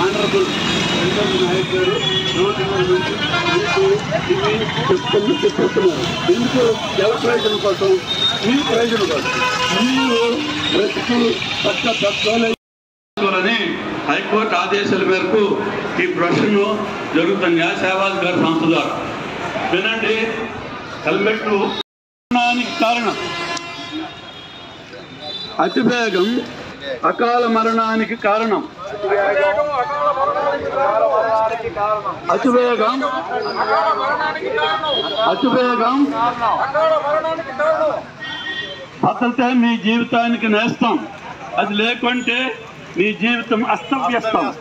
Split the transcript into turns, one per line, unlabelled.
Honourable Naik గారు చెప్తున్నారు. ఎందుకు? ఎవరి ప్రయోజనం కోసం? మీ ప్రయోజనం కోసం. మీరు బ్రతుకు పక్కని హైకోర్టు ఆదేశాల మేరకు ఈ ప్రొఫెషన్ జరుగుతుంది. న్యాయ సేవాధికార సంస్థ ద్వారా. వినండి, హెల్మెట్ కారణం అతివేగం అకాల మరణానికి కారణం. అతివేగం భద్రతే మీ జీవితానికి నేస్తం. అది లేకుంటే మీ జీవితం అస్తవ్యస్తం.